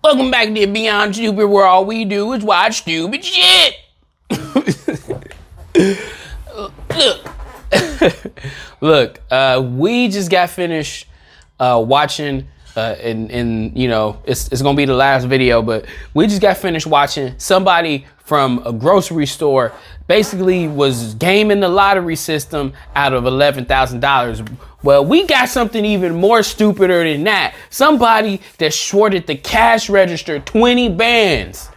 Welcome back to Beyond Stupid, where all we do is watch stupid shit. Look, we just got finished watching, and you know, it's gonna be the last video, but we just got finished watching somebody from a grocery store basically was gaming the lottery system out of $11,000. Well, we got something even more stupider than that. Somebody that shorted the cash register 20 bands.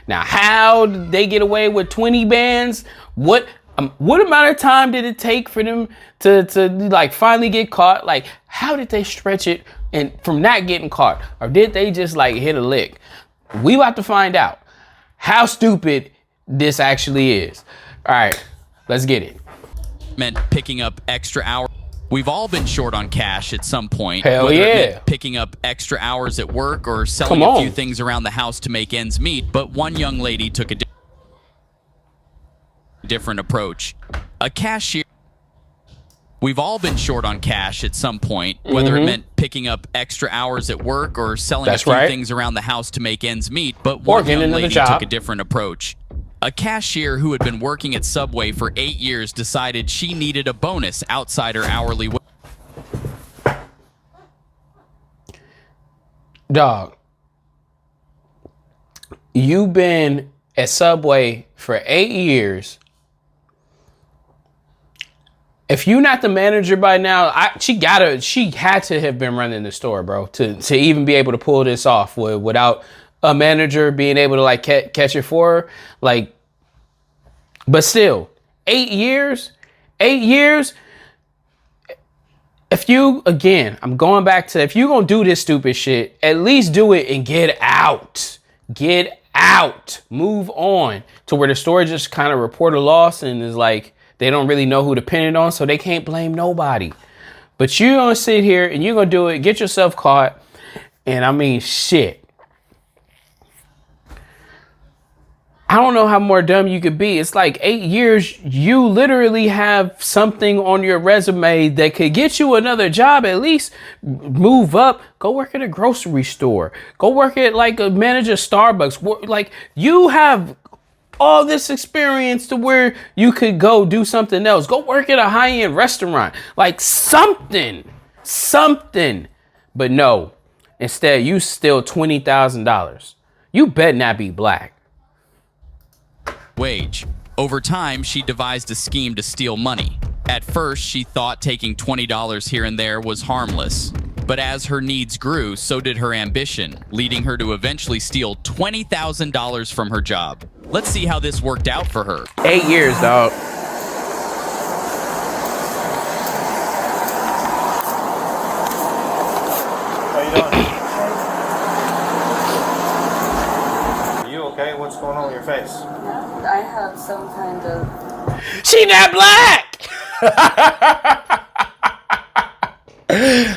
Now, how did they get away with 20 bands? What amount of time did it take for them to like finally get caught? Like, how did they stretch it and from not getting caught? Or did they just like hit a lick? We about to find out how stupid this actually is. All right, let's get it. Meant picking up extra hours. We've all been short on cash at some point. Hell whether yeah. It meant picking up extra hours at work or selling a few things around the house to make ends meet. But one young lady took a different approach. A cashier. We've all been short on cash at some point, whether it meant picking up extra hours at work or selling a few things around the house to make ends meet. But one young lady took a different approach. A cashier who had been working at Subway for 8 years decided she needed a bonus outside her hourly wage. Dog, you've been at Subway for 8 years. If you're not the manager by now, she had to have been running the store, bro, to even be able to pull this off without a manager being able to like catch it for her. Like, but still, 8 years. If you, again, I'm going back to, if you're going to do this stupid shit, at least do it and get out. Get out. Move on to where the store just kind of report a loss and is like, they don't really know who to pin it on, so they can't blame nobody. But you're going to sit here and you're going to do it, get yourself caught. And I mean, shit. I don't know how more dumb you could be. It's like 8 years. You literally have something on your resume that could get you another job. At least move up. Go work at a grocery store. Go work at like a manager of Starbucks. Like, you have all this experience to where you could go do something else. Go work at a high-end restaurant. Like something. But no. Instead, you steal $20,000. You bet not be black. Wage. Over time, she devised a scheme to steal money. At first, she thought taking $20 here and there was harmless. But as her needs grew, so did her ambition, leading her to eventually steal $20,000 from her job. Let's see how this worked out for her. 8 years, dog. How you doing? Are you okay? What's going on with your face? I have some kind of... She not black!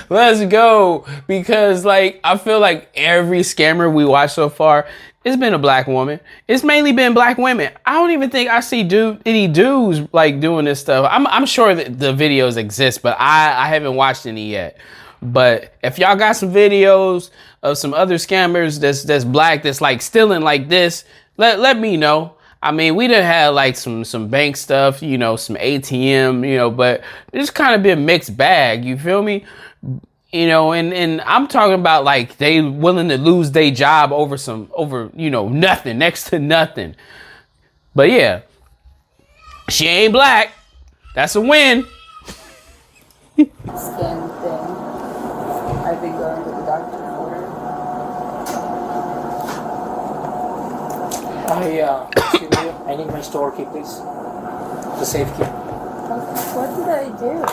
Let's go. Because like, I feel like every scammer we watched so far, it's been a black woman. It's mainly been black women. I don't even think I see any dudes like doing this stuff. I'm sure that the videos exist, but I haven't watched any yet. But if y'all got some videos of some other scammers that's black, that's like stealing like this, let me know. I mean, we done had like some bank stuff, you know, some ATM, you know, but it's kind of been a mixed bag. You feel me? You know, and I'm talking about like they willing to lose their job over you know, nothing, next to nothing. But yeah, she ain't black. That's a win. skin thing. I've been going to the doctor for it. Excuse me, I need my store key, please. The safe key. What did I do?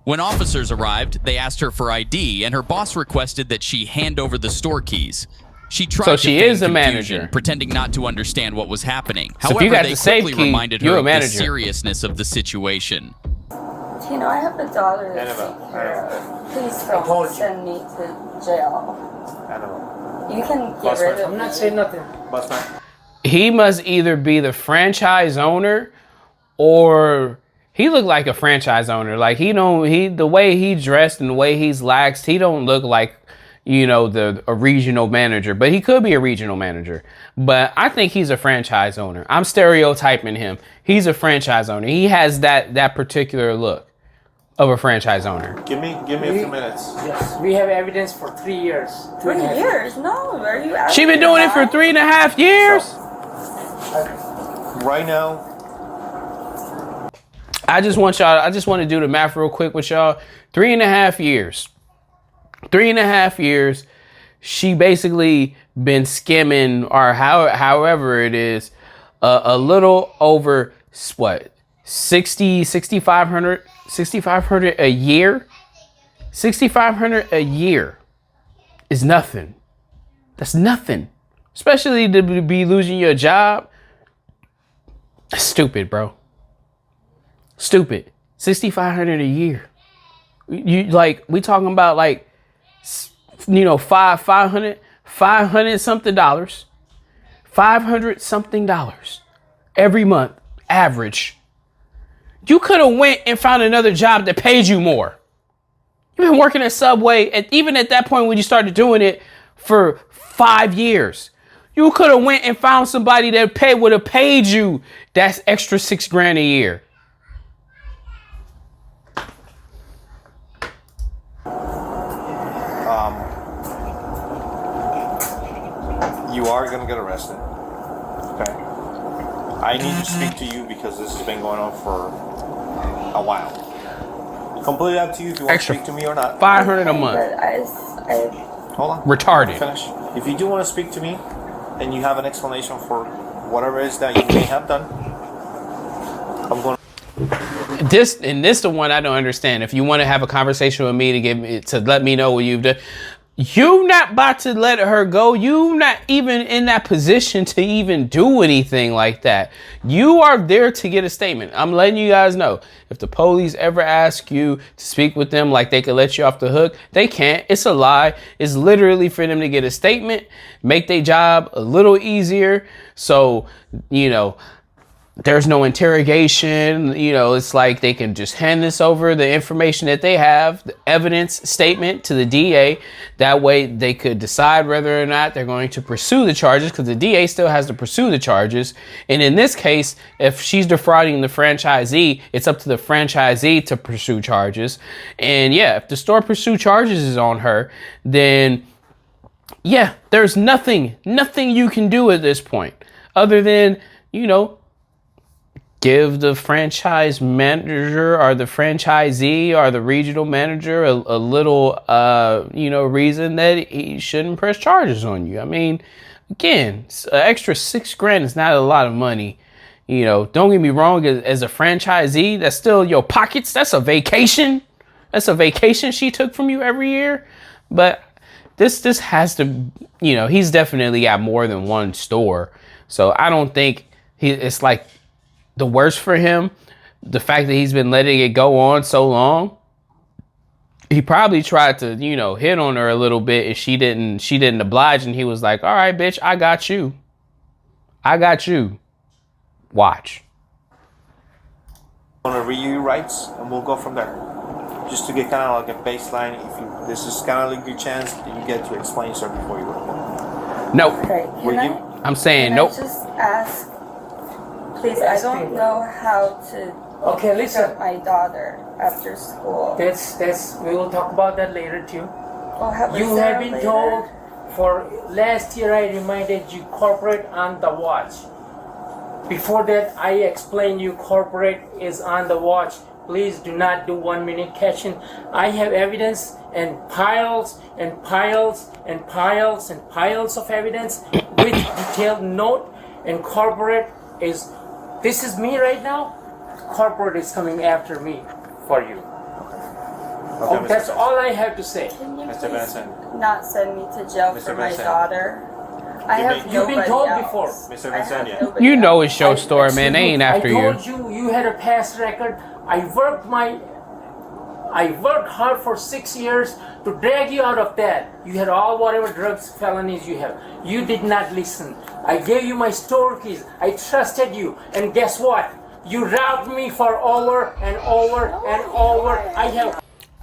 When officers arrived, they asked her for ID, and her boss requested that she hand over the store keys. She tried So to she feign is a confusion, manager. pretending not to understand what was happening. So if However, you got they the safe quickly key, reminded you're her a of the manager. seriousness of the situation. You know, I have a daughter to Annabelle, take care of. Please told don't you. send me to jail. I don't know. You can get Boss rid man. of I'm not me. saying nothing. Boss man. He must either be the franchise owner or he looked like a franchise owner. Like the way he dressed and the way he's laxed, he don't look like, you know, a regional manager, but he could be a regional manager. But I think he's a franchise owner. I'm stereotyping him. He's a franchise owner. He has that particular look of a franchise owner. Give me a few minutes. Yes, we have evidence for 3 years. 3 years? No, are you asking She been doing it for 3.5 years. Right now, I just want to do the math real quick with y'all. 3.5 years. 3.5 years. She basically been skimming, or however it is, a little over what, 6,500 a year. 6,500 a year is nothing. That's nothing, especially to be losing your job. That's stupid, bro. Stupid. 6,500 a year. You like, we talking about like, you know, 500 something dollars, 500 something dollars every month average. You could have went and found another job that paid you more. You've been working at Subway, and even at that point when you started doing it for 5 years, you could have went and found somebody that would have paid you that's extra $6,000 a year. you are gonna get arrested. Okay. I need to speak to you because this has been going on for a while. Completely up to you if you want to speak to me or not. 500 a month. Hold on. Retarded. Finish. If you do want to speak to me, and you have an explanation for whatever it is that you may have done, I'm going. This the one I don't understand. If you want to have a conversation with me to let me know what you've done, you not about to let her go. You not even in that position to even do anything like that. You are there to get a statement. I'm letting you guys know. If the police ever ask you to speak with them like they could let you off the hook, they can't. It's a lie. It's literally for them to get a statement, make their job a little easier. So, you know, there's no interrogation, you know, it's like they can just hand this over, the information that they have, the evidence statement to the DA. That way they could decide whether or not they're going to pursue the charges, because the DA still has to pursue the charges. And in this case, if she's defrauding the franchisee, it's up to the franchisee to pursue charges. And yeah, if the store pursue charges is on her, then yeah, there's nothing you can do at this point other than, you know, give the franchise manager or the franchisee or the regional manager a little, you know, reason that he shouldn't press charges on you. I mean, again, an extra $6,000 is not a lot of money. You know, don't get me wrong, as a franchisee, that's still your pockets. That's a vacation. That's a vacation she took from you every year. But this has to, you know, he's definitely got more than one store. So I don't think it's like the worst for him, the fact that he's been letting it go on so long. He probably tried to, you know, hit on her a little bit, and she didn't oblige, and he was like, all right, bitch, I got you. Watch. I'm gonna read you your rights, and we'll go from there. Just to get kind of like a baseline. This is kind of like your chance that you get to explain yourself before you go. Nope. Okay, I'm saying nope. Just ask, please. I don't know how to pick up my daughter after school. That's we will talk about that later too. You have been told for last year. I reminded you corporate on the watch. Before that, I explained you corporate is on the watch. Please do not do 1 minute cashing. I have evidence and piles and piles and piles and piles of evidence with detailed note. And corporate is, this is me right now. Corporate is coming after me for you. Okay, that's all I have to say. Can you Mr. Benson. not send me to jail Mr. for my Benson. daughter? I have You've been told else. before. Mr. Vincent. You know it's your store, man. They ain't after you. I told you had a past record. I worked hard for 6 years to drag you out of that. You had all whatever drugs, felonies you have. You did not listen. I gave you my store keys. I trusted you. And guess what? You robbed me for over and over and over.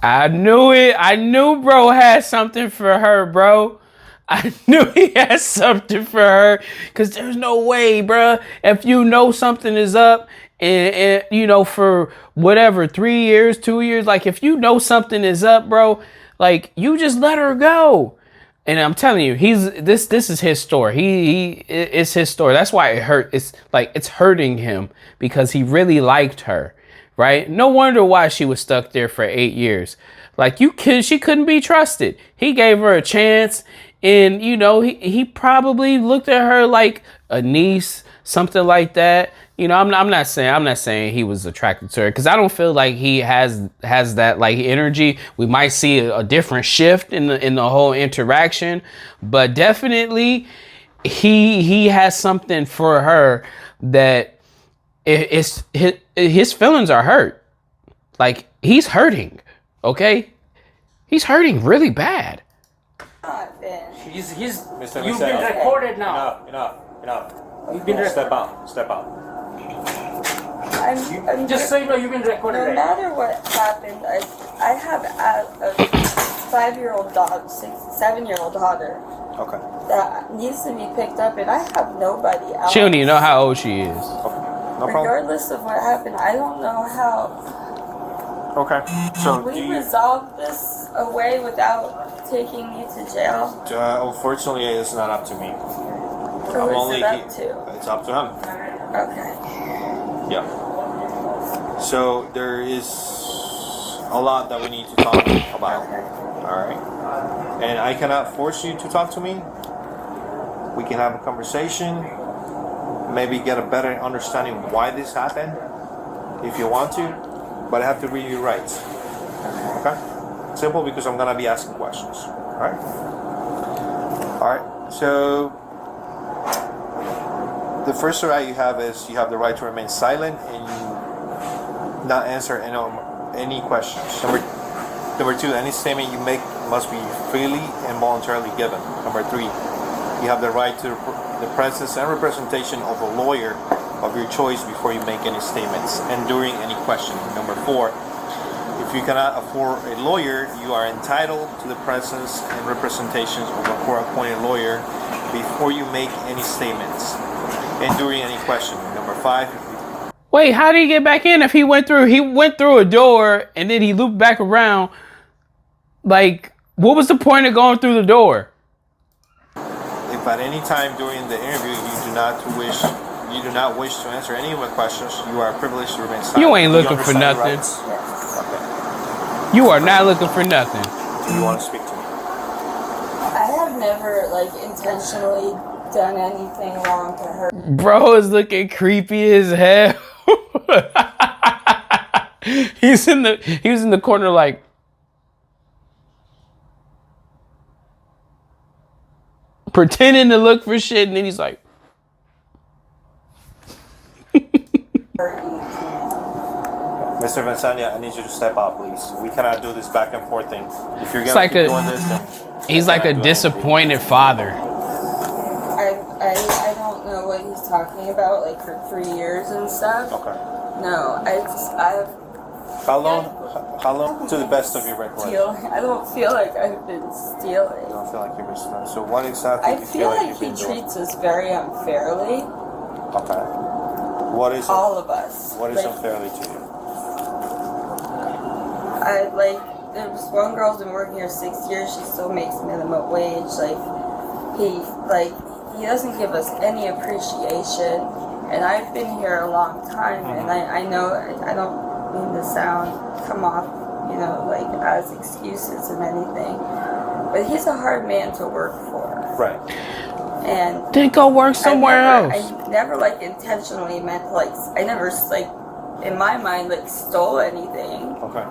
I knew it. I knew bro had something for her, bro. I knew he had something for her. Because there's no way, bro. If you know something is up and you know, for whatever, 3 years, 2 years, like if you know something is up, bro, like you just let her go. And I'm telling you, this is his story. It's his story. That's why it hurt. It's like it's hurting him because he really liked her, right? No wonder why she was stuck there for 8 years. Like she couldn't be trusted. He gave her a chance, and you know he probably looked at her like a niece, something like that. You know, I'm not saying he was attracted to her, because I don't feel like he has that like energy. We might see a different shift in the whole interaction, but definitely he has something for her that his feelings are hurt. Like he's hurting, okay? He's hurting really bad. You've Mr. been recorded now. Enough. You've been Step out. I'm Just so you know, you've been recorded. no right? matter what happened, I have a 5-year-old dog, 7-year-old daughter Okay. that needs to be picked up, and I have nobody else. She don't even know how old she is. Okay. No problem. Regardless of what happened, I don't know how Okay. So we resolve this away without taking me to jail. unfortunately, it's not up to me. Who is it up to? It's up to him. Okay. Yeah. So there is a lot that we need to talk about. All right. And I cannot force you to talk to me. We can have a conversation. Maybe get a better understanding why this happened, if you want to. But I have to read your rights. Okay? Simple, because I'm gonna be asking questions. All right. All right. So the first right you have is you have the right to remain silent and not answer any questions. Number two, any statement you make must be freely and voluntarily given. Number three, you have the right to the presence and representation of a lawyer of your choice before you make any statements and during any questioning. Number four, if you cannot afford a lawyer, you are entitled to the presence and representation of a court-appointed lawyer before you make any statements and during any questioning. Number five. Wait, how did he get back in if he went through a door and then he looped back around? Like, what was the point of going through the door? If at any time during the interview you do not wish to answer any of my questions, you are privileged to remain silent. You ain't looking for nothing. Okay. You are not looking for nothing. Do you want to speak to me? I have never intentionally done anything wrong to her. Bro is looking creepy as hell. He was in the corner like, pretending to look for shit, and then he's like, Mr. Vincania, I need you to step out, please. We cannot do this back and forth thing. If you're like keep doing this, then he's like a disappointed father. I don't know what he's talking about, like for 3 years and stuff. Okay. No, I've How long? To the best of your recollection. I don't feel like I've been stealing. You don't feel like you've been stealing. So what exactly I do you feel like you've he been doing? treats us very unfairly. Okay. What is all of us? What is unfairly to you? There's one girl's been working here 6 years. She still makes minimum wage. He doesn't give us any appreciation. And I've been here a long time, and I know I don't mean to come off, as excuses and anything. But he's a hard man to work for. Right. And then go work somewhere else. I never intentionally meant I never in my mind stole anything. Okay.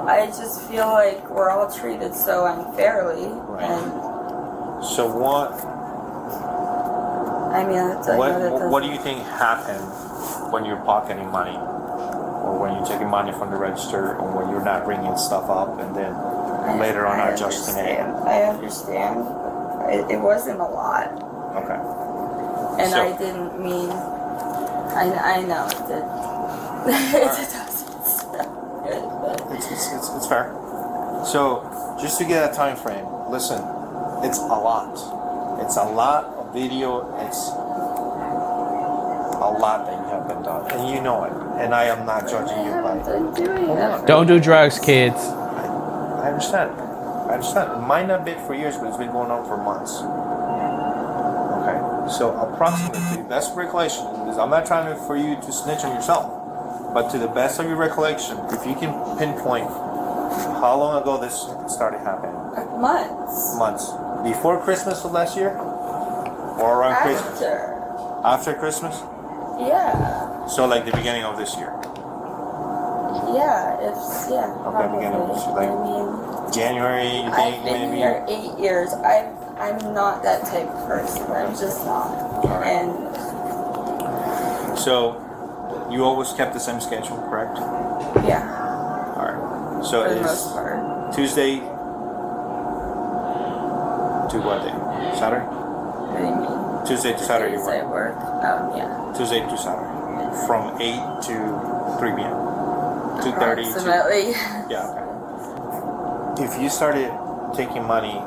I just feel like we're all treated so unfairly. Right. And so what? I mean, what do you think happened when you're pocketing money, or when you're taking money from the register, or when you're not bringing stuff up, and then later on adjusting it? I understand. It wasn't a lot. Okay. And I didn't mean. I know it did. It doesn't sound good, but it's fair. So, just to get a time frame, listen, it's a lot. It's a lot of video. It's a lot that you have been done, and you know it. And I am not judging you by it. Don't do drugs, kids. I understand. I understand. It might not be for years, but it's been going on for months. Okay. So approximately, best recollection is I'm not trying for you to snitch on yourself, but to the best of your recollection, if you can pinpoint how long ago this started happening. Months. Months. Before Christmas of last year, or around Christmas. After Christmas. Yeah. So like the beginning of this year. Yeah, it's Okay, probably. beginning of this year, like I mean, January. You think I've been maybe? here 8 years. I'm not that type of person. I'm just not. Alright. And So you always kept the same schedule, correct? yeah, All right. So for the it's most part. Tuesday to what day? Saturday. What do you mean? Tuesday to Saturday. You Days I work. work. Yeah. Tuesday to Saturday, from 8 to 3 p.m. 2:30 to. Approximately. Yeah. Okay. If you started taking money,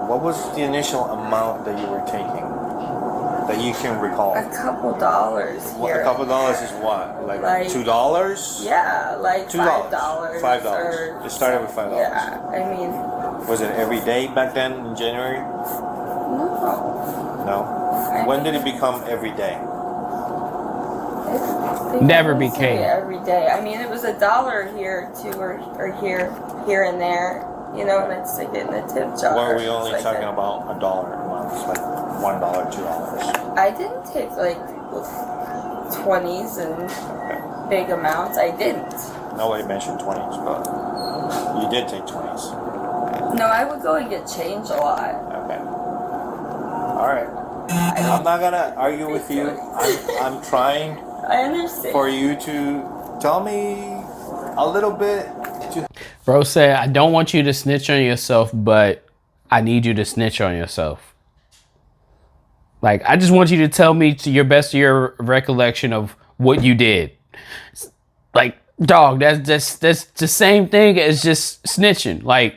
what was the initial amount that you were taking that you can recall? A couple dollars here. A couple dollars is what? Like $2? Yeah, like $2. $5. $5. It started with $5. Yeah, I mean, Was it every day back then in January? no. No. When did it become every day? Never It became. every day. I mean, it was $1 here, too, or here and there. You know, and I'd stick it in the tip jar. Or were we only It's talking like about $1 a month, like $1, $2? I didn't take like 20s and big amounts. I didn't. Nobody mentioned 20s, but you did take 20s. No, I would go and get change a lot. Okay. All right. I'm not gonna argue with you. I'm trying I understand. for you to tell me a little bit. Bro said, I don't want you to snitch on yourself, but I need you to snitch on yourself. Like, I just want you to tell me to your best of your recollection of what you did. Like, dog, that's the same thing as just snitching. Like,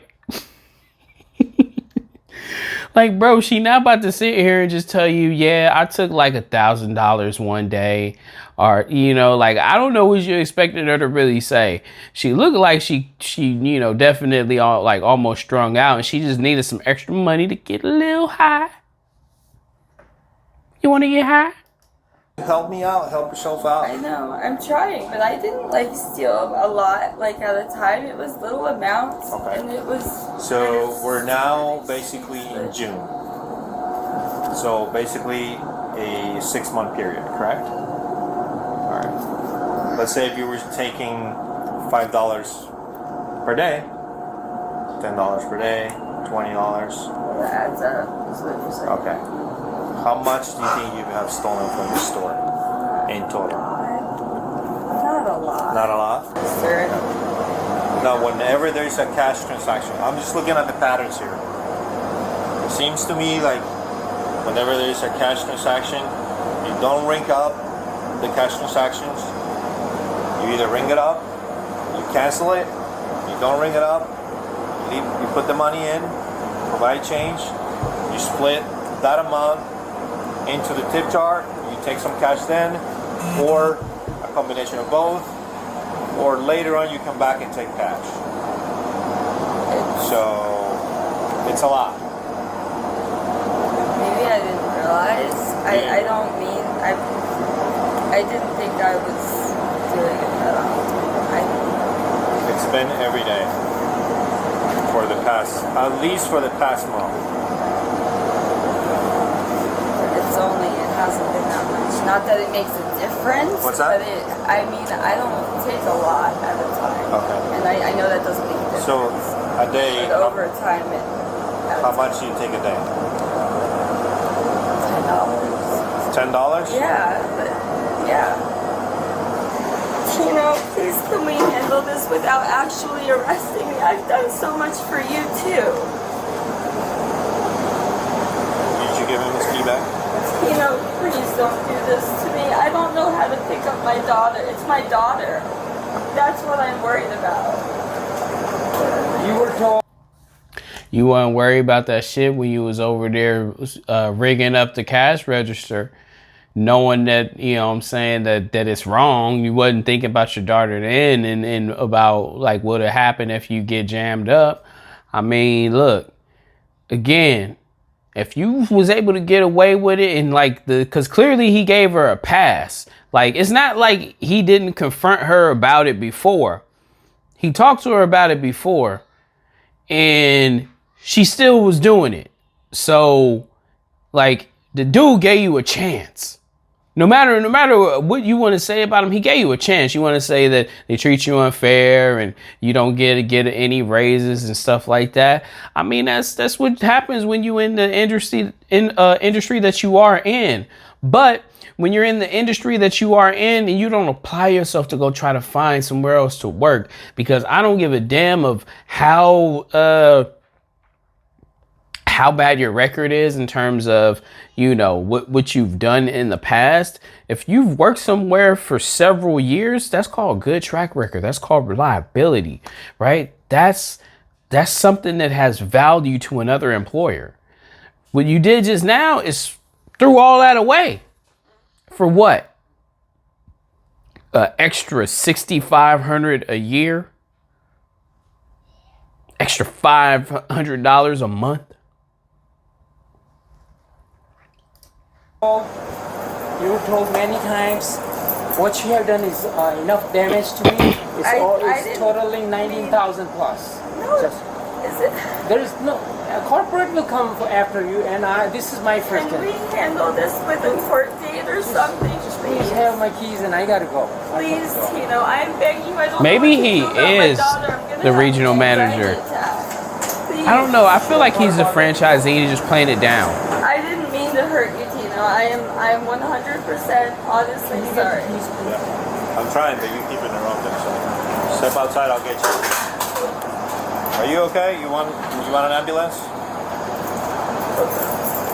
like, bro, she not about to sit here and just tell you, yeah, I took like $1,000 one day. Or, you know, like, I don't know what you expected her to really say. She looked like she you know, definitely almost strung out. And she just needed some extra money to get a little high. You want to get high? Help me out. Help yourself out. I know, I'm trying, but I didn't like steal a lot like at a time. It was little amounts, Okay. and it was. So we're now basically in June. So basically a 6-month period, correct? All right. Let's say if you were taking $5 per day, $10 per day, $20. That adds up. Is what you're saying. Okay. How much do you think you have stolen from the store in total? Not a lot. Not a lot? Sir. Now, whenever there's a cash transaction, I'm just looking at the patterns here. It seems to me like whenever there's a cash transaction, you don't ring up the cash transactions. You either ring it up, you cancel it, you don't ring it up, you put the money in, provide change, you split that amount into the tip jar, you take some cash then, or a combination of both, or later on you come back and take cash. So it's a lot. Maybe I didn't realize. I don't mean I didn't think I was doing it at all. It's been every day for the past, at least for the past month. It hasn't been that much. Not that it makes a difference. What's that? But I mean, I don't take a lot at a time. Okay. And I know that doesn't make a difference. So a day, But over time, how much do you take a day? $10. $10? Yeah, but yeah. You know, please can we handle this without actually arresting me? I've done so much for you too. Did you give him his key back? You know, please don't do this to me. I don't know how to pick up my daughter. It's my daughter. That's what I'm worried about. You were told. You wasn't worried about that shit when you was over there rigging up the cash register, knowing that, you know what I'm saying, that it's wrong. You wasn't thinking about your daughter then and about like what'd happen if you get jammed up. I mean, look, again, if you was able to get away with it and like because clearly he gave her a pass. Like, it's not like he didn't confront her about it before. He talked to her about it before and she still was doing it. So like the dude gave you a chance. No matter what you want to say about him, he gave you a chance. You want to say that they treat you unfair and you don't get any raises and stuff like that. I mean, that's what happens when you in the industry that you are in. But when you're in the industry that you are in and you don't apply yourself to go try to find somewhere else to work, because I don't give a damn of how bad your record is in terms of, you know, what you've done in the past. If you've worked somewhere for several years, that's called good track record. That's called reliability, right? That's something that has value to another employer. What you did just now is threw all that away. For what? Extra $6,500 a year? Extra $500 a month? You were told many times what you have done is enough damage to me. It's totaling 19,000 plus. No, is it? There is no. A corporate will come after you, and this is my first Can time. we handle this with a court date or something? Please have my keys, and I gotta go. Please, Tino, I'm begging you. I don't Maybe know what to he do about my is daughter. I'm gonna the have regional an manager. anxiety attack. Please. I don't know. I feel like he's a franchisee just playing it down. I didn't mean to hurt you, Tino. I am 100% honestly sorry. Yeah. I'm trying, but you keep interrupting. So step outside. I'll get you. Are you okay? You want an ambulance?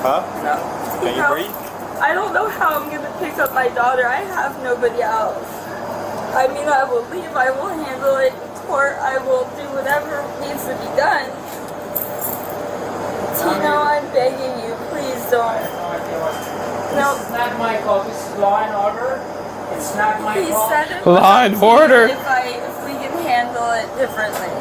Huh? No. Can you breathe? I don't know how I'm gonna pick up my daughter. I have nobody else. I mean, I will leave. I will handle it in court. I will do whatever needs to be done. Tino, I'm begging you. Please don't. No. This is not my call. This is law and order. It's not my He call. said it Law and order. if we can handle it differently.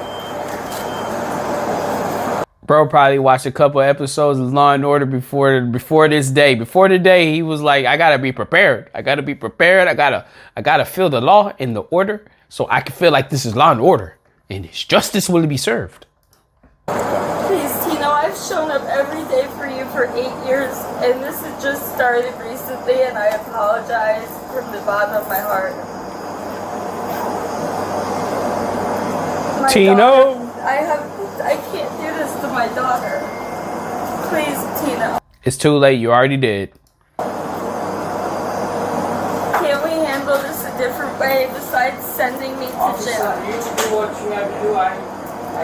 Bro probably watched a couple episodes of Law and Order before this day. Before the day, he was like, I gotta be prepared. I gotta be prepared. I gotta feel the law and the order so I can feel like this is law and order and justice will be served. Please, Tino, I've shown up every day for you for 8 years, and this has just started recently, and I apologize from the bottom of my heart. My Tino. daughter, I can't do this to my daughter. Please, Tino. It's too late. You already did. Can't we handle this a different way besides sending me to Officer, jail? you do what you have to do. I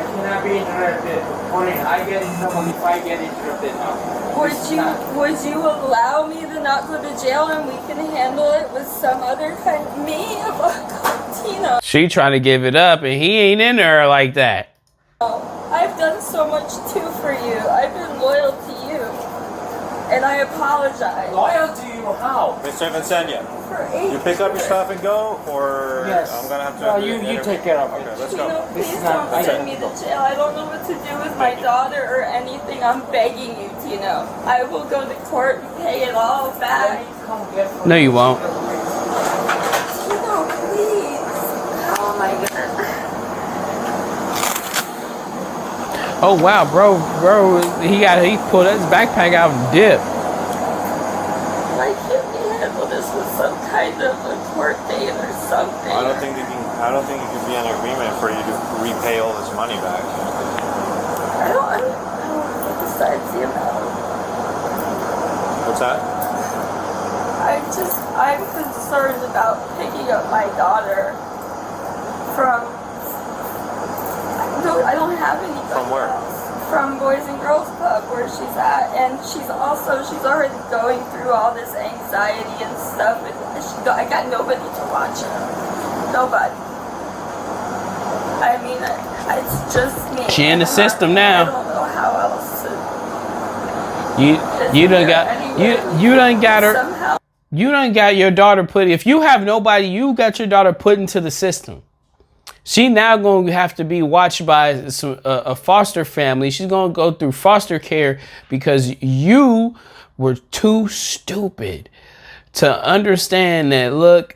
cannot be interrupted. Only I get in trouble if I get interrupted. Would you allow me to not go to jail and we can handle it with some other kind of me? Tino. She trying to give it up and he ain't in there like that. I've done so much too for you. I've been loyal to you. And I apologize. Loyal to you? How? Mr. Vincenya, For 8 you pick up your years. stuff and go, or Yes. I'm gonna have to. No, you take care of it. Okay, let's Tino, go. This please is not- don't send me to jail. I don't know what to do with my daughter or anything. I'm begging you, Tino. I will go to court and pay it all Let back. me come get No, you won't. Tino, please. Oh my God. Oh wow, bro, he pulled his backpack out and dipped. Why can't we handle this with some kind of a court date or something? I don't think it can be an agreement for you to repay all this money back. I don't think besides the amount. What's that? I'm concerned about picking up my daughter from. I don't have any. From where? From Boys and Girls Club, where she's at, and she's already going through all this anxiety and stuff. And I got nobody to watch her. Nobody. I mean, It's just me. She in the system I now. don't know how else to. You done got her. Somehow. You done got your daughter put. If you have nobody, you got your daughter put into the system. She now going to have to be watched by a foster family. She's going to go through foster care because you were too stupid to understand that, look,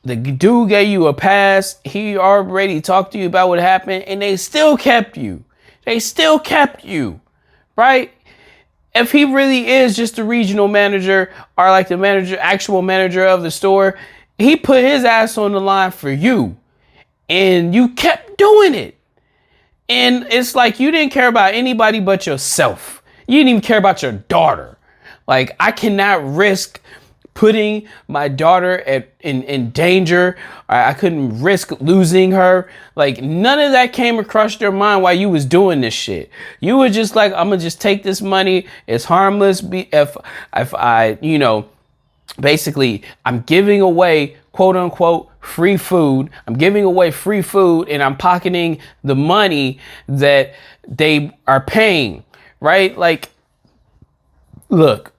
the dude gave you a pass. He already talked to you about what happened, and they still kept you. They still kept you, right? If he really is just the regional manager or like the manager, actual manager of the store, he put his ass on the line for you. And you kept doing it. And it's like you didn't care about anybody but yourself. You didn't even care about your daughter. Like, I cannot risk putting my daughter in danger. I couldn't risk losing her. Like, none of that came across your mind while you was doing this shit. You were just like, I'm gonna just take this money. It's harmless. If I, you know, basically I'm giving away, quote unquote, free food. I'm giving away free food and I'm pocketing the money that they are paying, right? Like, look,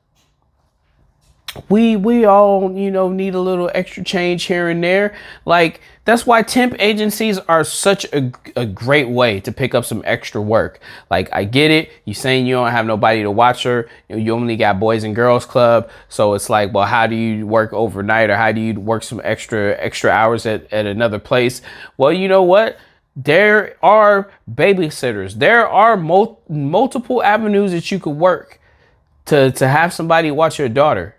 we all, you know, need a little extra change here and there. Like, that's why temp agencies are such a great way to pick up some extra work. Like, I get it. You saying you don't have nobody to watch her. You only got Boys and Girls Club. So it's like, well, how do you work overnight or how do you work some extra hours at another place? Well, you know what? There are babysitters. There are multiple avenues that you could work to have somebody watch your daughter.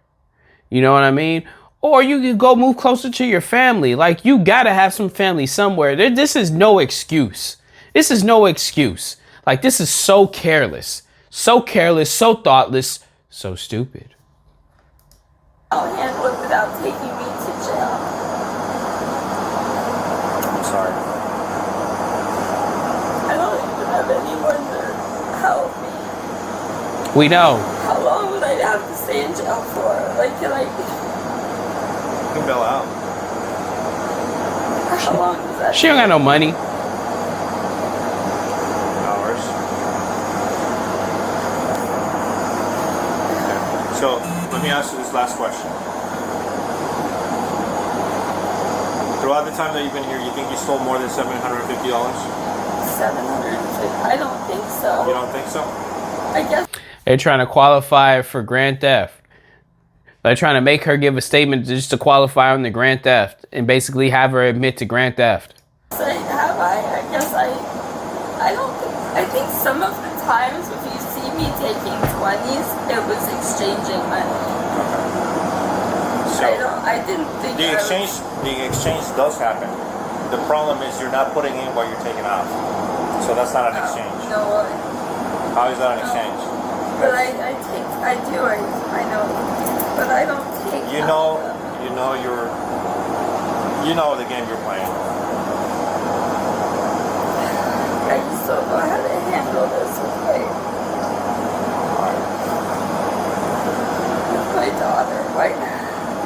You know what I mean? Or you could go move closer to your family. Like, you gotta have some family somewhere. This is no excuse. This is no excuse. Like, this is so careless, so thoughtless, so stupid. I'll handle it without taking me to jail. I'm sorry. I don't even have anyone to help me. We know. How long would I have to stay in jail for? Like, can I... You can bail out. How long does that She don't got no money. Hours. Okay. So, let me ask you this last question. Throughout the time that you've been here, you think you stole more than $750? 750? I don't think so. You don't think so? I guess... They're trying to qualify for grand theft. They're trying to make her give a statement just to qualify on the grand theft and basically have her admit to grand theft. I guess I don't think... I think some of the times if you see me taking 20s, it was exchanging money. So, I didn't think the exchange does happen. The problem is you're not putting in what you're taking out. So that's not an exchange. No, How is that an exchange? but I know, but I don't take. You know the game you're playing. I just don't know how to handle this with my daughter. Why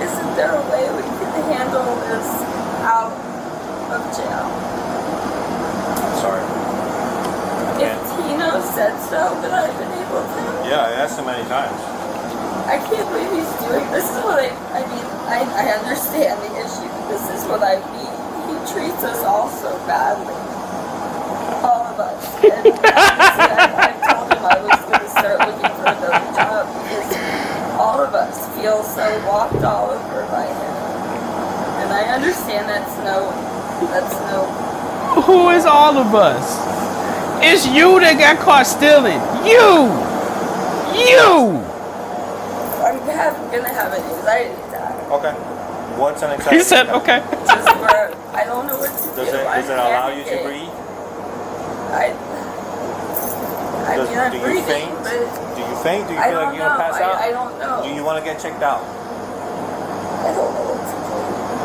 isn't there a way we can handle this out of jail? Sorry. If Tino said so, but I've been able to. Yeah, I asked him many times. I can't believe he's doing this. Is what I mean. I understand the issue. This is what I mean. He treats us all so badly. All of us. And I told him I was going to start looking for another job because all of us feel so walked all over by him. And I understand that's no. Who is all of us? It's you that got caught stealing. You! I'm gonna have an anxiety attack. Okay. What's an anxiety He said, attack? okay. Just where I don't know what to do. Does it allow you to breathe? I'm Do you breathing, faint? but Do you faint? Do you I feel like don't you're gonna know. pass out? I don't know. Do you want to get checked out? I don't know what to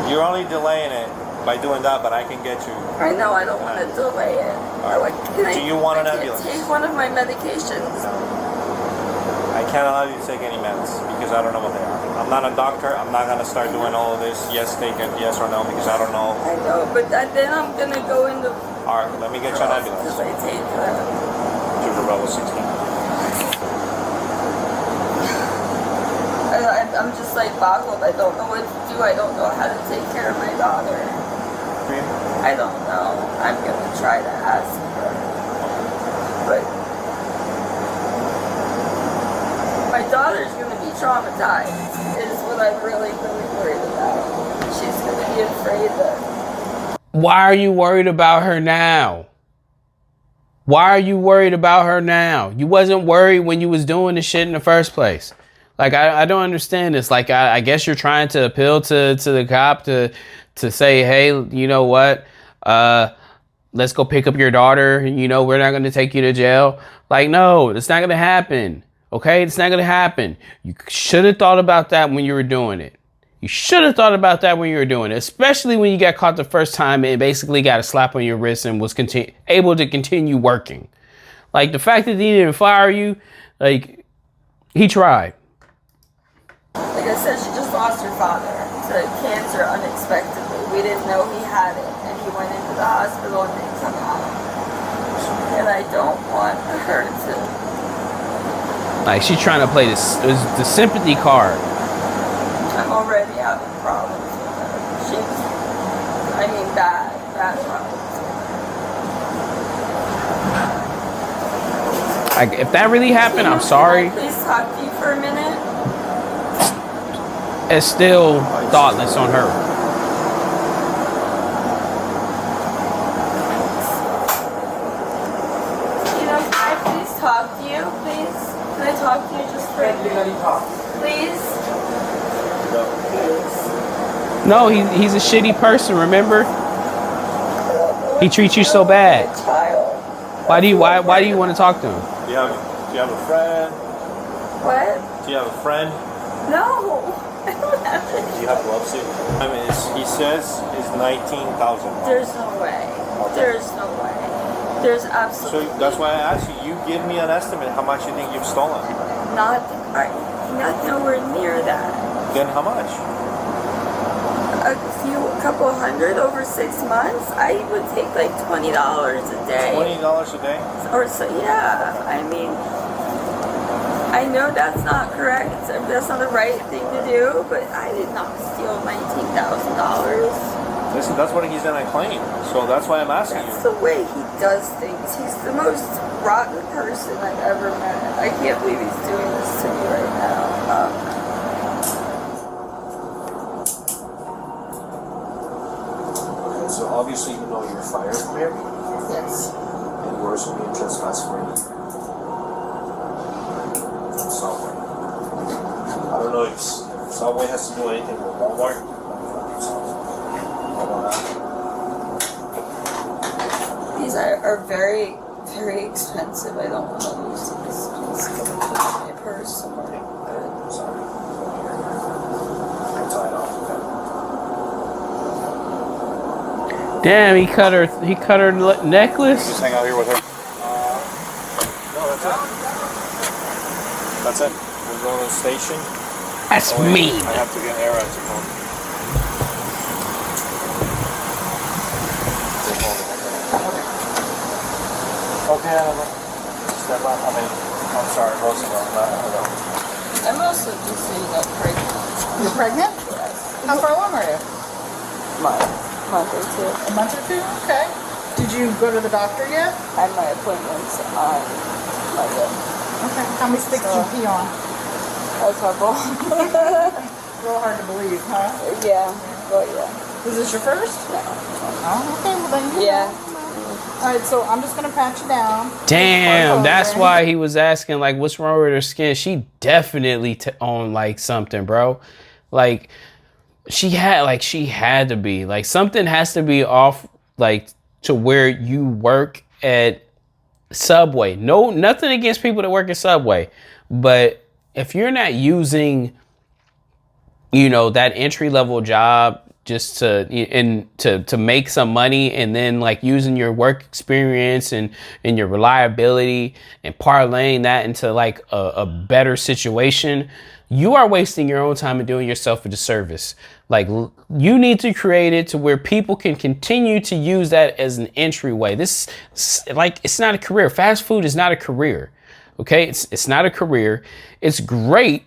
do. You're only delaying it by doing that, but I can get you. I know I don't want to delay it. Alright. Do you want an I ambulance? can't take one of my medications. I can't allow you to take any meds because I don't know what they are. I'm not a doctor. I'm not gonna start doing all of this. Yes, take it. Yes or no because I don't know. I know, but then I'm gonna go into. All right, let me get you an ambulance. Because I take her. To Rebel 16. I'm just like boggled. I don't know what to do. I don't know how to take care of my daughter. I don't know. I'm gonna try to ask her. But my daughter's gonna be traumatized. Is what I'm really, really worried about. She's gonna be afraid that. Why are you worried about her now? Why are you worried about her now? You wasn't worried when you was doing the shit in the first place. Like, I don't understand this. Like, I guess you're trying to appeal to the cop to say, hey, you know what? Let's go pick up your daughter. You know, we're not going to take you to jail. Like, no, it's not going to happen. Okay? It's not going to happen. You should have thought about that when you were doing it. You should have thought about that when you were doing it, especially when you got caught the first time and basically got a slap on your wrist and was able to continue working. Like, the fact that he didn't fire you, like, he tried. Like I said, she just lost her father to cancer unexpectedly. We didn't know he had it, and he went into the hospital and didn't come out. And I don't want her to. Like, she's trying to play the sympathy card. I'm already having problems with her. I mean, bad problems with her. Like, if that really happened, I'm sorry. Can I please talk to you for a minute? It's still thoughtless on her. You know, can I please talk to you, please? Can I talk to you just for a minute? Please? No, he's a shitty person, remember? He treats you so bad. Why do you want to talk to him? Do you have a friend? What? Do you have a friend? No. I don't have Do you have gloves here? I mean, he says it's 19,000. There's no way. There's no way. There's absolutely. So that's why I asked you. You give me an estimate how much you think you've stolen. Not nowhere near that. Then how much? A couple hundred over 6 months. I would take like $20 a day. $20 a day? Or so, yeah. I mean, I know that's not correct. That's not the right thing to do, but I did not steal $19,000. Listen, that's what he's gonna claim. So that's why I'm asking That's you. the way he does things. He's the most rotten person I've ever met. I can't believe he's doing this to me right now. Okay, so obviously you know you're fired from here, Yes. and yours will be in trespass for a year. Subway. I don't know if Subway has to do anything with Walmart. These are very, very expensive. I don't want to lose these. Please put them in my purse somewhere. I'm sorry. I'm tied off. Damn, he cut her necklace. Just hang out here with her. No, that's it. That's it. We're going to the station. That's Oh, wait, mean. I have to get air out to phone. Okay, Annabelle. Step up. I mean, I'm sorry, Roosevelt. I'm also just so you know pregnant. You're pregnant? Yes. How far along are you? Month or two. A month or two? Okay. Did you go to the doctor yet? I have my appointments on Monday. Okay. How many sticks did you pee on? A couple. Real hard to believe, huh? Yeah. Well, yeah. Is this your first? No. Oh, okay. Well, then you Yeah. know. All right, so I'm just going to pat you down. Damn, that's why he was asking, like, what's wrong with her skin? She definitely on, like, something, bro. Like, she had to be. Like, something has to be off, like, to where you work at Subway. No, nothing against people that work at Subway. But if you're not using, you know, that entry-level job just to make some money, and then like using your work experience and your reliability and parlaying that into like a better situation, you are wasting your own time and doing yourself a disservice. Like, you need to create it to where people can continue to use that as an entryway. This, like, it's not a career. Fast food is not a career. Okay, it's not a career. It's great.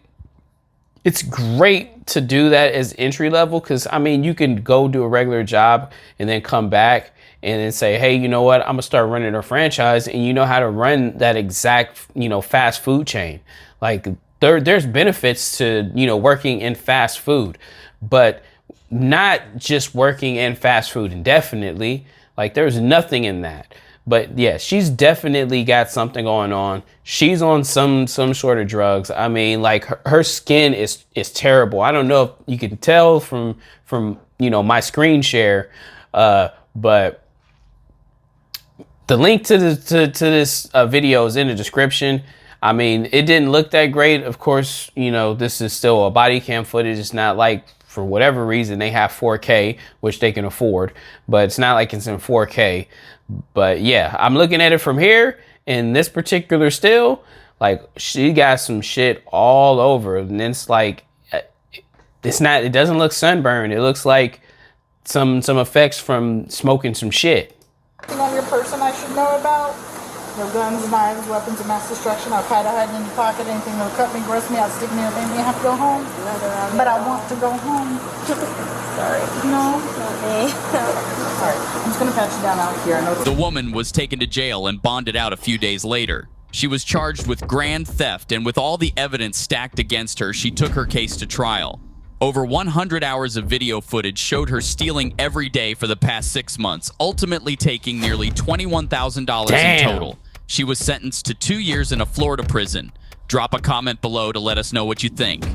It's great to do that as entry level, because I mean, you can go do a regular job and then come back and then say, hey, you know what? I'm gonna start running a franchise, and you know how to run that exact, you know, fast food chain. Like, there's benefits to, you know, working in fast food, but not just working in fast food indefinitely. Like, there's nothing in that. But yeah, she's definitely got something going on. She's on some sort of drugs. I mean, like, her skin is terrible. I don't know if you can tell from you know, my screen share, but the link to this video is in the description. I mean, it didn't look that great. Of course, you know, this is still a body cam footage. It's not like, for whatever reason, they have 4K, which they can afford, but it's not like it's in 4K. But yeah, I'm looking at it from here, and this particular still, like, she got some shit all over, and it's like, it doesn't look sunburned. It looks like some effects from smoking some shit. Anything on your person I should know about? No guns, knives, weapons of mass destruction, Al-Qaeda hiding in your pocket, anything that'll cut me, gross me out, stick me, or make me have to go home? But I want to go home. Sorry. No? Not me. Sorry. I'm just gonna pat you down out here. I know The woman was taken to jail and bonded out a few days later. She was charged with grand theft, and with all the evidence stacked against her, she took her case to trial. Over 100 hours of video footage showed her stealing every day for the past 6 months, ultimately taking nearly $21,000 in total. She was sentenced to 2 years in a Florida prison. Drop a comment below to let us know what you think.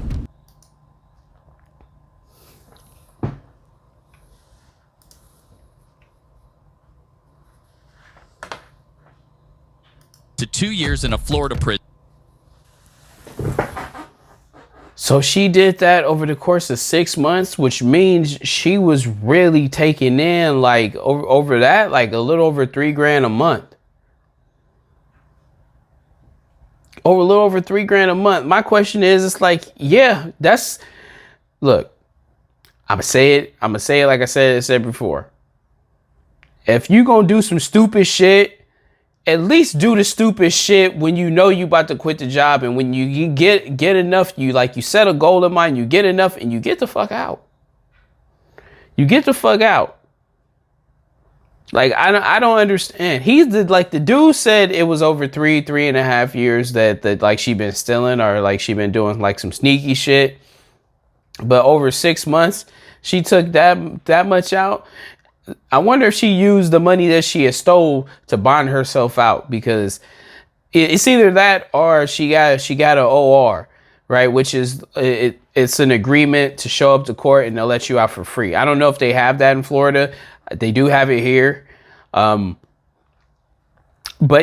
To 2 years in a Florida prison. So she did that over the course of 6 months, which means she was really taking in, like, over that, like, a little over $3 grand a month. Over a little over $3 grand a month. My question is, it's like, yeah, that's, look, I'm gonna say it like I said before. If you gonna do some stupid shit, at least do the stupid shit when you know you about to quit the job, and when you get enough, you set a goal in mind, you get enough, and you get the fuck out. You get the fuck out. Like, I don't understand. The dude said it was over 3.5 years that like she been stealing, or like she been doing like some sneaky shit. But over 6 months, she took that much out. I wonder if she used the money that she had stole to bond herself out, because it's either that or she got an OR, right? Which is it's an agreement to show up to court and they'll let you out for free. I don't know if they have that in Florida. They do have it here. But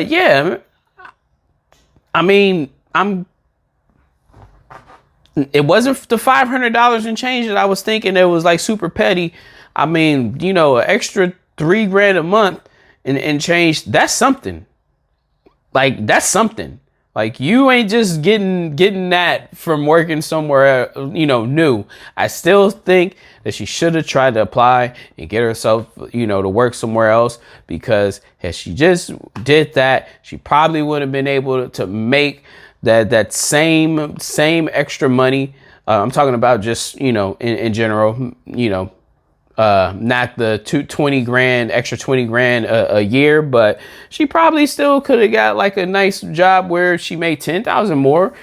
yeah, I mean, it wasn't the $500 and change that I was thinking it was like super petty. I mean, you know, an extra $3 grand a month and change, that's something. Like, that's something. Like, you ain't just getting that from working somewhere, you know, new. I still think that she should have tried to apply and get herself, you know, to work somewhere else, because if she just did that, she probably would have been able to make that same extra money. I'm talking about just, you know, in general, you know, not the extra 20 grand a year, but she probably still could have got like a nice job where she made 10,000 more,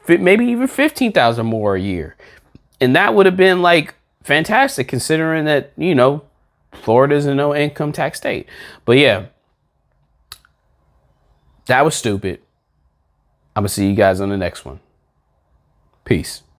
maybe even 15,000 more a year. And that would have been like fantastic, considering that, you know, Florida is a no income tax state. But yeah, that was stupid. I'm gonna see you guys on the next one. Peace.